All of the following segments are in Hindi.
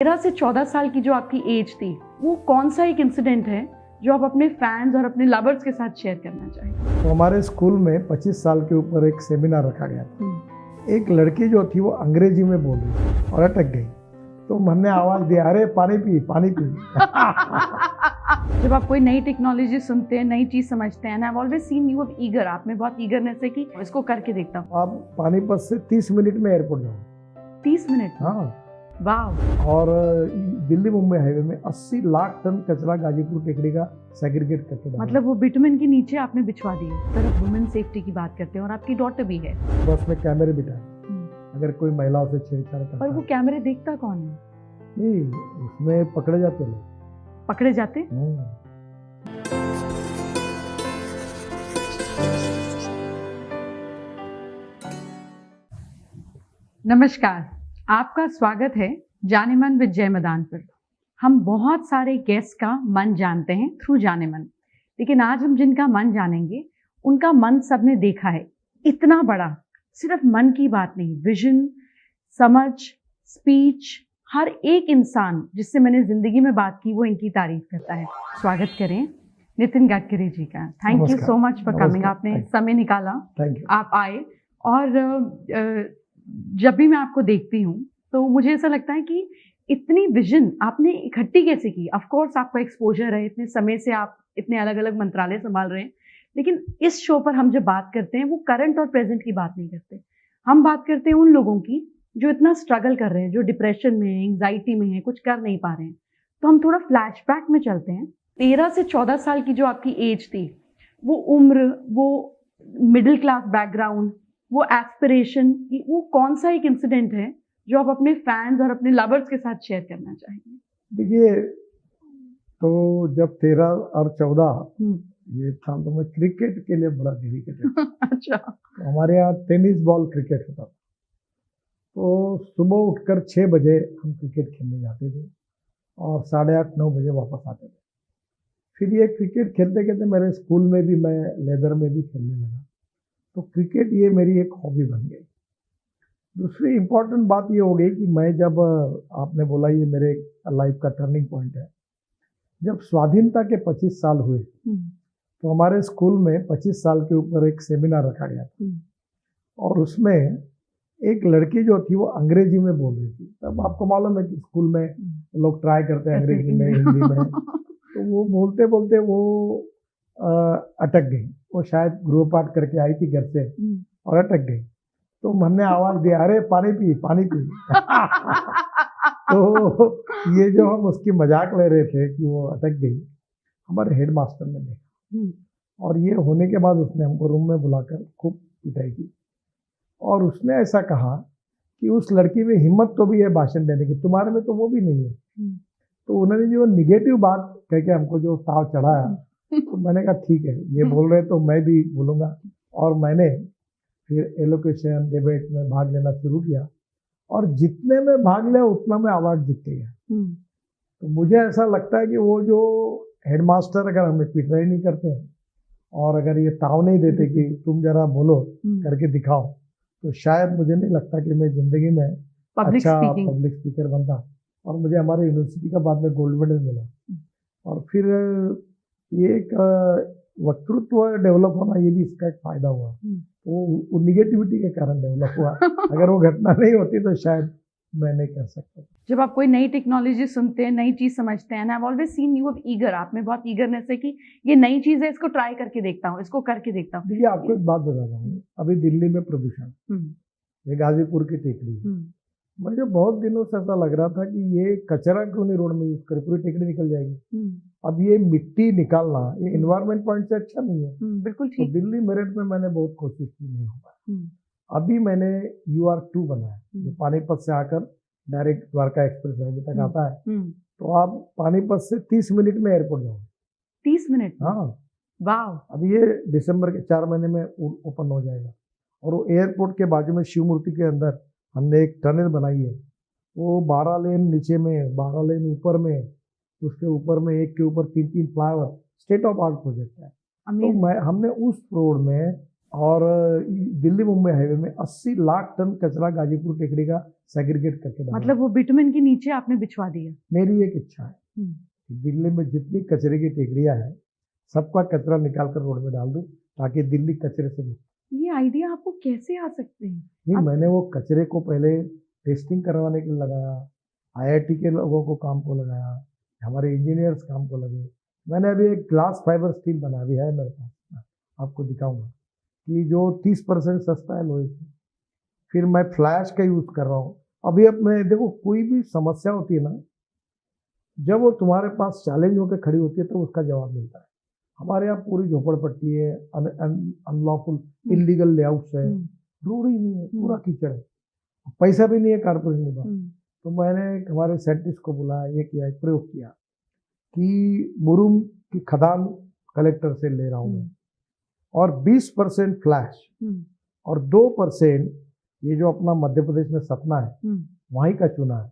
13 से 14 साल की जो आपकी एज थी, वो कौन सा एक इंसिडेंट है जो आप अपने फैंस और अपने लवर्स के साथ शेयर करना चाहेंगे? तो हमारे स्कूल में 25 साल के ऊपर एक सेमिनार रखा गया था। एक लड़की जो थी वो अंग्रेजी में बोल रही थी और अटक गई, तो हमने आवाज दिया, अरे पानी पी पानी पी। जब आप कोई नई टेक्नोलॉजी सुनते हैं, नई चीज समझते हैं, I have always seen you eager, आप में बहुत ईगरनेस है कि इसको करके देखता हूँ। आप पानीपत से 30 मिनट में एयरपोर्ट जाओ। 30 मिनट? हाँ। वाह। और दिल्ली मुंबई हाईवे में 80 लाख टन कचरा गाजीपुर टेकड़ी का सेग्रीगेट करके डाला। मतलब वो बिटुमेन के नीचे आपने बिछवा दिए। तरफ वुमेन सेफ्टी की बात करते हैं और आपकी डॉटर भी है। बस में कैमरे बिठाए, अगर कोई महिलाओं से छेड़छाड़ करता पर वो कैमरे देखता कौन है? नहीं, उसमें पकड़े जाते लोग। पकड़े जाते? नमस्कार, आपका स्वागत है जाने मन विद जय मदान पर। हम बहुत सारे गेस्ट का मन जानते हैं थ्रू जाने मन, लेकिन आज हम जिनका मन जानेंगे उनका मन सबने देखा है। इतना बड़ा, सिर्फ मन की बात नहीं, विजन, समझ, स्पीच, हर एक इंसान जिससे मैंने जिंदगी में बात की वो इनकी तारीफ करता है। स्वागत करें नितिन गडकरी जी का। Thank you so much for coming. आपने समय निकाला, थैंक यू। आप आए। और जब भी मैं आपको देखती हूँ तो मुझे ऐसा लगता है कि इतनी विजन आपने इकट्ठी कैसे की। ऑफ कोर्स आपका एक्सपोजर है, इतने समय से आप इतने अलग अलग मंत्रालय संभाल रहे हैं, लेकिन इस शो पर हम जब बात करते हैं वो करंट और प्रेजेंट की बात नहीं करते। हम बात करते हैं उन लोगों की जो इतना स्ट्रगल कर रहे हैं, जो डिप्रेशन में है, एंग्जाइटी में है, कुछ कर नहीं पा रहे हैं। तो हम थोड़ा फ्लैशबैक में चलते हैं। 13 से 14 साल की जो आपकी एज थी, वो उम्र, वो मिडिल क्लास बैकग्राउंड, वो एस्पिरेशन, वो कौन सा एक इंसिडेंट है जो आप अपने फैंस और अपने लवर्स के साथ शेयर करना चाहेंगे? देखिए, तो जब 13 और 14 ये था तो मैं क्रिकेट के लिए बड़ा डेडिकेटेड। अच्छा। तो हमारे यहाँ टेनिस बॉल क्रिकेट होता था, तो सुबह उठकर 6 बजे हम क्रिकेट खेलने जाते थे और 8:30-9 बजे वापस आते थे। फिर ये क्रिकेट खेलते खेलते मेरे स्कूल में भी मैं लेदर में भी खेलने लगा, तो क्रिकेट ये मेरी एक हॉबी बन गई। दूसरी इम्पोर्टेंट बात ये हो गई कि मैं जब, आपने बोला ये मेरे लाइफ का टर्निंग पॉइंट है, जब स्वाधीनता के 25 साल हुए तो हमारे स्कूल में 25 साल के ऊपर एक सेमिनार रखा गया था। और उसमें एक लड़की जो थी वो अंग्रेजी में बोल रही थी। तब आपको मालूम है कि स्कूल में लोग ट्राई करते हैं अंग्रेजी में, हिंदी में, तो वो बोलते बोलते वो अटक गई। वो शायद गृहपाठ करके आई थी घर से और अटक गई, तो हमने आवाज दिया, अरे पानी पी पानी पी। तो ये जो हम उसकी मजाक ले रहे थे कि वो अटक गई, हमारे हेडमास्टर ने देखा और ये होने के बाद उसने हमको रूम में बुलाकर खूब पिटाई की और उसने ऐसा कहा कि उस लड़की में हिम्मत तो भी है भाषण देने की, तुम्हारे में तो वो भी नहीं है। तो उन्होंने जो निगेटिव बात कह के हमको जो ताव चढ़ाया, तो मैंने कहा ठीक है, ये बोल रहे तो मैं भी बोलूँगा। और मैंने फिर एलोकेशन डिबेट में भाग लेना शुरू किया और जितने में भाग लिया उतना में अवार्ड जीत गया। तो मुझे ऐसा लगता है कि वो जो हेडमास्टर अगर हमें पिटाई नहीं करते हैं और अगर ये ताव नहीं देते कि तुम जरा बोलो करके दिखाओ, तो शायद मुझे नहीं लगता कि मैं जिंदगी में अच्छा पब्लिक स्पीकर बनता। और मुझे हमारे यूनिवर्सिटी का बाद में गोल्ड मेडल मिला। और फिर ये एक वक्तृत्व डेवलप होना, ये भी इसका एक फायदा हुआ। वो निगेटिविटी के कारण डेवलप हुआ। अगर वो घटना नहीं होती तो शायद मैं नहीं कर सकता। जब आप कोई नई टेक्नोलॉजी सुनते हैं, नई चीज समझते हैं, I have always seen you eager, आप में बहुत ईगरनेस है कि ये नई चीज है, इसको ट्राई करके देखता हूँ, इसको करके देखता हूँ। देखिए, आपको एक बात बता रहा हूँ, अभी दिल्ली में प्रदूषण, ये गाजीपुर की टेकड़ी है। मुझे बहुत दिनों से ऐसा लग रहा था कि ये कचरा क्यों नहीं रोड में यूज करे, पूरी टेकड़ी निकल जाएगी। अब ये मिट्टी निकालना ये एनवायरमेंट पॉइंट से अच्छा नहीं है। बिल्कुल तो दिल्ली मेरठ में मैंने बहुत कोशिश की, नहीं हो पाया। अभी मैंने UR2 बनाया, जो पानीपत से आकर डायरेक्ट द्वारका एक्सप्रेस हाईवे तक आता है। तो आप पानीपत से 30 मिनट में एयरपोर्ट जाओगे। 30 मिनट? हाँ। वाह। अभी ये दिसंबर के 4 महीने में ओपन हो जाएगा। और वो एयरपोर्ट के बाजू में शिव मूर्ति के अंदर हमने एक टनल बनाई है। वो 12 लेन नीचे में, 12 लेन ऊपर में, उसके ऊपर में एक के ऊपर 3-3 flyover, state of art project है। तो हमने उस रोड में और दिल्ली मुंबई हाईवे में 80 लाख टन कचरा गाजीपुर टेकड़ी का सेग्रीगेट करके डाला। मतलब वो बिटुमिन के नीचे आपने बिछवा दिया। मेरी एक इच्छा है कि दिल्ली में जितनी कचरे की टेकड़ियां हैं सबका कचरा निकाल कर रोड में डाल दूं ताकि दिल्ली कचरे से मुक्त। ये आइडिया आपको कैसे आ सकते हैं? नहीं, मैंने वो कचरे को पहले टेस्टिंग करवाने के लिए लगाया, IIT के लोगों को काम को लगाया, हमारे इंजीनियर्स काम को लगे। मैंने अभी एक ग्लास फाइबर स्टील बना भी है मेरे पास, आपको दिखाऊंगा, कि जो 30% सस्ता है लोहे से। फिर मैं फ्लैश का यूज कर रहा हूँ। अभी अब मैं देखो, कोई भी समस्या होती है ना, जब वो तुम्हारे पास चैलेंज होकर खड़ी होती है तो उसका जवाब मिलता है। हमारे यहाँ पूरी झोपड़पट्टी है, अनलॉफुल इलीगल लेआउट्स है, रोड ही नहीं है, पूरा कीचड़ है, पैसा भी नहीं है कारपोरेशन के पास। तो मैंने हमारे साइंटिस्ट को बुलाया, ये किया, एक प्रयोग किया कि मुरुम की खदान कलेक्टर से ले रहा हूँ मैं, और 20% फ्लैश और 2% ये जो अपना मध्य प्रदेश में सतना है वहीं का चूना है,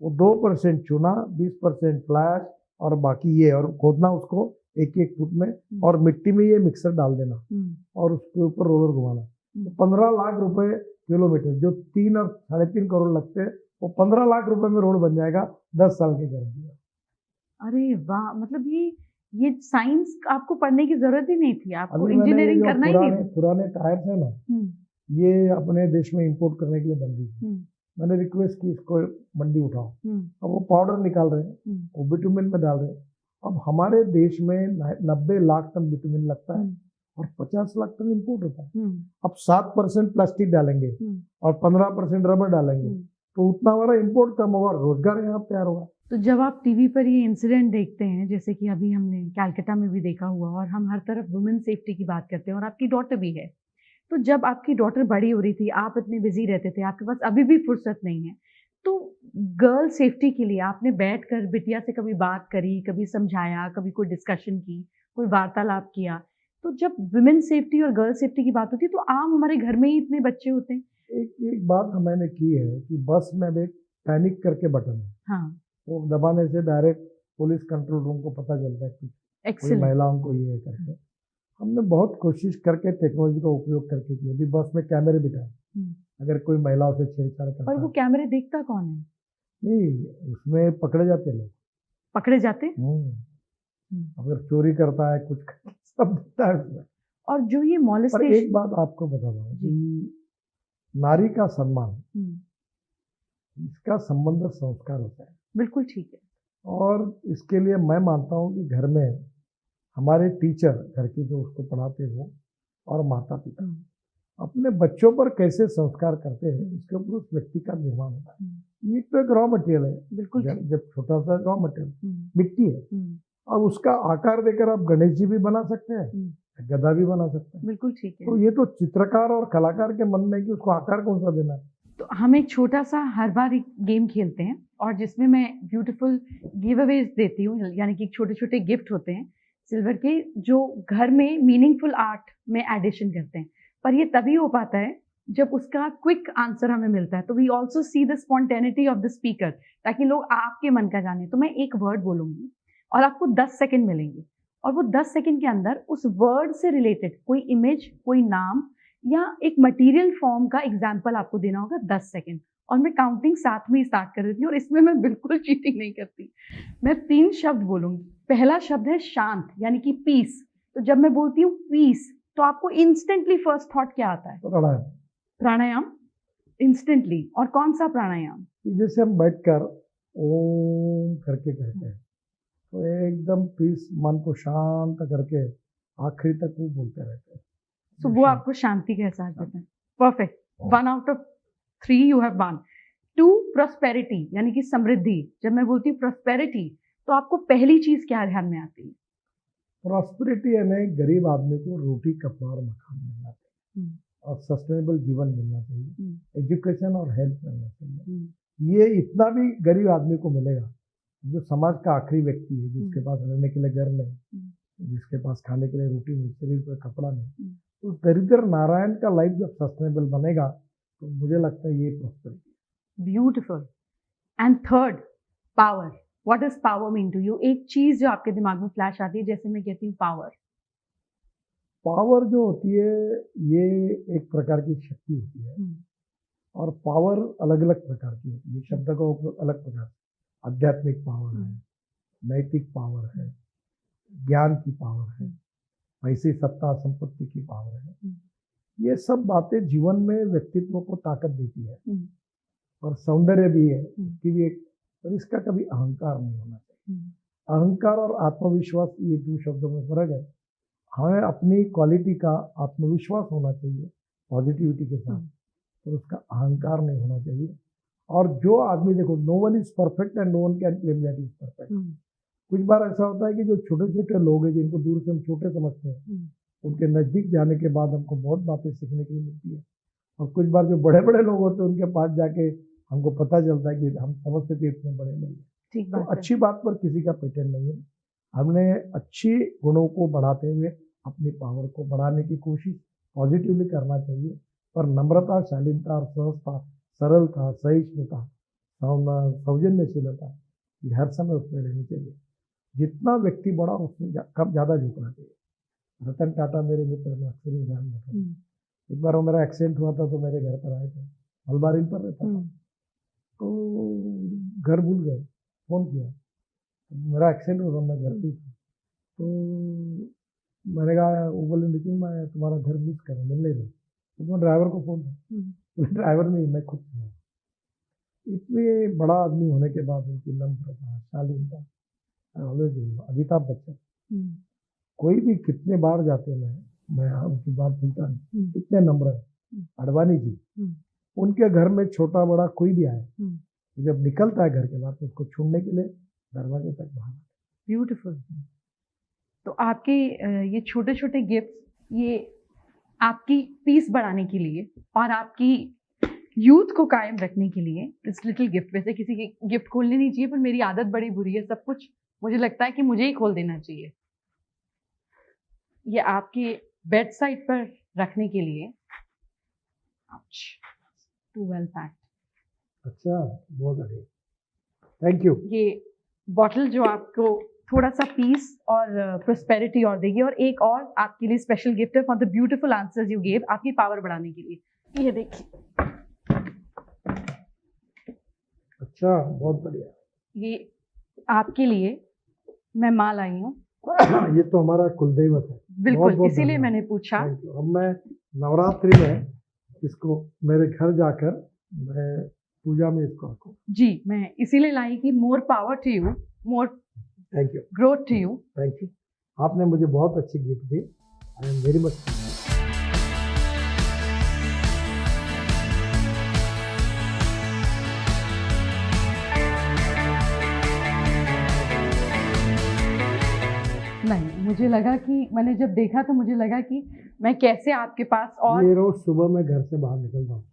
वो 2% चूना, 20% फ्लैश और बाकी ये, और खोदना उसको 1-1 फुट में, और मिट्टी में ये मिक्सर डाल देना और उसके ऊपर रोलर घुमाना। तो 15 लाख रुपए किलोमीटर, जो 3 और 3.5 करोड़ लगते हैं, वो 15 लाख रुपए में रोड बन जाएगा 10 साल की गारंटी। अरे वाह, मतलब ये साइंस आपको पढ़ने की जरूरत ही नहीं थी, आपको अभी मैंने ये इंजीनियरिंग जो करना ही नहीं था। पुराने टायर्स है ना, ये अपने देश में इंपोर्ट करने के लिए बन रही थी। मैंने रिक्वेस्ट की इसको मंडी उठाओ। अब वो पाउडर निकाल रहे हैं, वो बिटुमिन में डाल रहे हैं। अब हमारे देश में 90 लाख टन बिटुमिन लगता है और 50 लाख टन इंपोर्ट होता है। अब 7% प्लास्टिक डालेंगे और 15% रबर डालेंगे, तो उतना हमारा इंपोर्ट कम होगा, रोजगार यहाँ तैयार होगा। तो जब आप टीवी पर ये इंसिडेंट देखते हैं, जैसे कि अभी हमने कैलकाटा में भी देखा हुआ, और हम हर तरफ वुमेन सेफ्टी की बात करते हैं, और आपकी डॉटर भी है, तो जब आपकी डॉटर बड़ी हो रही थी, आप इतने बिजी रहते थे, आपके पास अभी भी फुर्सत नहीं है, तो गर्ल सेफ्टी के लिए आपने बैठकर बिटिया से कभी बात करी, कभी समझाया, कभी कोई डिस्कशन की, कोई वार्तालाप किया? तो जब वुमेन सेफ्टी और गर्ल सेफ्टी की बात होती है, तो आम हमारे घर में ही इतने बच्चे होते हैं। एक बात मैंने की है कि बस में एक पैनिक करके बटन है, हाँ, वो दबाने से डायरेक्ट पुलिस कंट्रोल रूम को पता चलता है कि कोई महिलाओं को ये करके। हमने बहुत कोशिश करके टेक्नोलॉजी का उपयोग करके किया। अभी बस में कैमरे बिठाए, अगर कोई महिलाओं से छेड़छाड़ करता है। और वो कैमरे देखता कौन है? नहीं, उसमें पकड़े जाते लोग। पकड़े जाते? अगर चोरी करता है, कुछ सब दिखता है उसमें। और जो ये मॉलेस्टेशन, पर एक बात आपको बता दूं कि नारी का सम्मान, इसका संबंध संस्कार होता है। बिल्कुल ठीक है। और इसके लिए मैं मानता हूँ कि घर में हमारे टीचर, घर के जो उसको पढ़ाते हो, और माता पिता अपने बच्चों पर कैसे संस्कार करते हैं, उसके ऊपर उस व्यक्ति का निर्माण होता है। ये तो एक रॉ मटेरियल है, बिल्कुल। जब छोटा सा रॉ मटेरियल मिट्टी है, और उसका आकार देकर आप गणेश जी भी बना सकते हैं, गधा भी बना सकते हैं। बिल्कुल ठीक है। तो ये तो चित्रकार और कलाकार के मन में कि उसको आकार कौन सा देना है। तो हम एक छोटा सा हर बार एक गेम खेलते हैं, और जिसमें मैं ब्यूटीफुल गिव अवेज देती हूँ, यानी कि छोटे छोटे गिफ्ट होते हैं सिल्वर के, जो घर में मीनिंगफुल आर्ट में एडिशन करते हैं। पर ये तभी हो पाता है जब उसका क्विक आंसर हमें मिलता है। तो we also see the spontaneity of the speaker, ताकि लोग आपके मन का जाने। तो मैं एक वर्ड बोलूंगी और आपको 10 सेकंड मिलेंगे, और वो 10 सेकंड के अंदर उस वर्ड से रिलेटेड कोई इमेज, कोई नाम, या एक मटेरियल फॉर्म का एग्जाम्पल आपको देना होगा 10 सेकंड। और मैं काउंटिंग साथ में ही स्टार्ट कर देती हूँ, और इसमें मैं बिल्कुल चीटिंग नहीं करती। मैं 3 शब्द बोलूंगी। पहला शब्द है शांत, यानी कि पीस। तो जब मैं बोलती हूँ पीस, तो आपको इंस्टेंटली फर्स्ट थॉट क्या आता है? प्राणायाम। प्राणायाम इंस्टेंटली। और कौन सा प्राणायाम? जैसे हम बैठकर ओम करके करते हैं, तो एकदम पीस, मन को शांत करके आखिरी तक वो बोलते रहते हैं। तो वो आपको शांति का एहसास देता है। Perfect. 1 out of 3 you have one. 2, prosperity, यानी कि समृद्धि। जब मैं बोलती हूँ प्रॉस्पेरिटी, तो आपको पहली चीज क्या ध्यान में आती है? प्रॉस्पेरिटी यानी गरीब आदमी को रोटी, कपड़ा और मकान मिलना चाहिए, और सस्टेनेबल जीवन मिलना चाहिए, एजुकेशन और हेल्थ मिलना चाहिए। ये इतना भी गरीब आदमी को मिलेगा जो समाज का आखिरी व्यक्ति है, जिसके पास रहने के लिए घर नहीं, जिसके पास खाने के लिए रोटी नहीं, शरीर पर कपड़ा नहीं। उस दरिद्र नारायण का लाइफ जब सस्टेनेबल बनेगा, तो मुझे लगता है ये prosperity. Beautiful. And third, power. What does power mean to you? एक चीज जो आपके दिमाग में फ्लैश आती है, जैसे मैं कहती हूँ पावर। पावर जो होती है ये एक प्रकार की शक्ति होती है, और पावर अलग अलग प्रकार की होती है। शब्द का उपयोग अलग प्रकार, आध्यात्मिक पावर है, नैतिक पावर है, ज्ञान की पावर है, पैसे सत्ता संपत्ति की पावर है। ये सब बातें जीवन में व्यक्तित्व को ताकत देती है, और सौंदर्य भी है उसकी भी एक, पर इसका कभी अहंकार नहीं होना चाहिए। अहंकार और आत्मविश्वास, ये 2 शब्दों में फर्क है। हमें अपनी क्वालिटी का आत्मविश्वास होना चाहिए पॉजिटिविटी के साथ, और उसका अहंकार नहीं होना चाहिए। और जो आदमी, देखो, no one is perfect and no one can claim that is perfect. कुछ बार ऐसा होता है कि जो छोटे छोटे लोग हैं, जिनको दूर से हम छोटे समझते हैं, उनके नजदीक जाने के बाद हमको बहुत बातें सीखने के लिए मिलती है। और कुछ बार जो बड़े बड़े लोग होते हैं, उनके पास जाके हमको पता चलता है कि हम समझते थे इतने बड़े नहीं है। तो अच्छी बात पर किसी का पेटेंट नहीं है। हमने अच्छी गुणों को बढ़ाते हुए अपनी पावर को बढ़ाने की कोशिश पॉजिटिवली करना चाहिए। पर नम्रता, शालीनता और सहजता, सरलता, सहिष्णुता, सौजन्यशीलता, ये हर समय उसमें रहनी चाहिए। जितना व्यक्ति बड़ा, उसमें कम ज़्यादा झुकना चाहिए। रतन टाटा मेरे मित्र, में अक्सर ही उदाहरण बताता हूँ। एक बार वो मेरा एक्सीडेंट हुआ था तो मेरे घर पर आए थे, मलबारिन पर रहता था, तो घर भूल गए, फोन किया, मेरा एक्सीडेंट हुआ, मैं घर पे था। तो मैंने कहा, वो बोले लेकिन मैं तुम्हारा घर मिस करूँ, मिलने दो। तो मैं ड्राइवर को फोन था, ड्राइवर नहीं, मैं खुद था। इतने बड़ा आदमी होने के बाद उनकी नम्रता, शालीनता, अमिताभ बच्चन, कोई भी कितने बार जाते, मैं उनकी बात भूलता नहीं, इतने नम्र है। अडवाणी जी, उनके घर में छोटा बड़ा कोई भी आए, जब निकलता है घर के बाद, उसको छूने के लिए दरवाजे तक बाहर। ब्यूटीफुल। तो आपके ये छोटे छोटे गिफ्ट, ये आपकी पीस बढ़ाने के लिए और आपकी यूथ को कायम रखने के लिए, इस लिटिल गिफ्ट, वैसे किसी की गिफ्ट खोलनी नहीं चाहिए, पर मेरी आदत बड़ी बुरी है, सब कुछ मुझे लगता है कि मुझे ही खोल देना चाहिए। ये आपके बेड साइड पर रखने के लिए, टू वेल पैक्ड। अच्छा, बहुत बढ़िया, थैंक यू। ये बॉटल जो आपको थोड़ा सा पीस और प्रोस्पेरिटी और देगी, और एक और आपके लिए स्पेशल गिफ्ट है for the beautiful answers you gave, आपकी पावर बढ़ाने के लिए। ये देखिए, अच्छा, बहुत बढ़िया। ये आपके लिए मैं माल आई हूँ। ये तो हमारा कुलदेवत है। बिल्कुल, इसीलिए मैंने पूछा। अब मैं नवरात्रि में इसको मेरे घर जाकर मैं पूजा में इसको रखूं। जी, मैं इसीलिए लाई कि more power to you, more thank you, growth to you. Thank you. आपने मुझे बहुत अच्छी गिफ्ट दी, आई एम वेरी मच। नहीं, मुझे लगा कि मैंने जब देखा तो मुझे लगा कि मैं कैसे आपके पास, और ये रोज सुबह मैं घर से बाहर निकलता हूँ,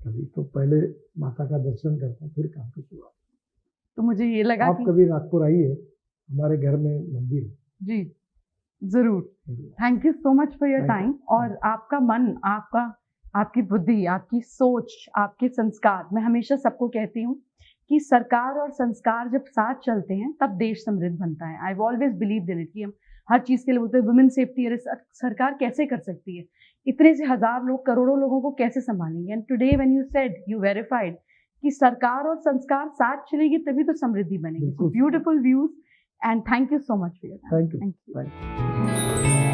कभी तो पहले माता का दर्शन करता हूँ, फिर काम की शुरुआत। तो मुझे ये लगा आप कभी नागपुर आइए, हमारे घर में मंदिर है। जी जरूर। Thank you so much for your time. और आपका मन, आपकी बुद्धि, आपकी सोच, आपके संस्कार, मैं हमेशा सबको कहती हूँ कि सरकार और संस्कार जब साथ चलते हैं तब देश समृद्ध बनता है। I always believe in it कि हम हर चीज़ के लिए बोलते हैं वुमेन सेफ्टी, अरे सरकार कैसे कर सकती है, इतने से हजार लोग, करोड़ों लोगों को कैसे संभालेंगे। And today when you said, you verified कि सरकार और संस्कार साथ चलेगी तभी तो समृद्धि बनेगी। So beautiful views and thank you so much for your time. Thank you.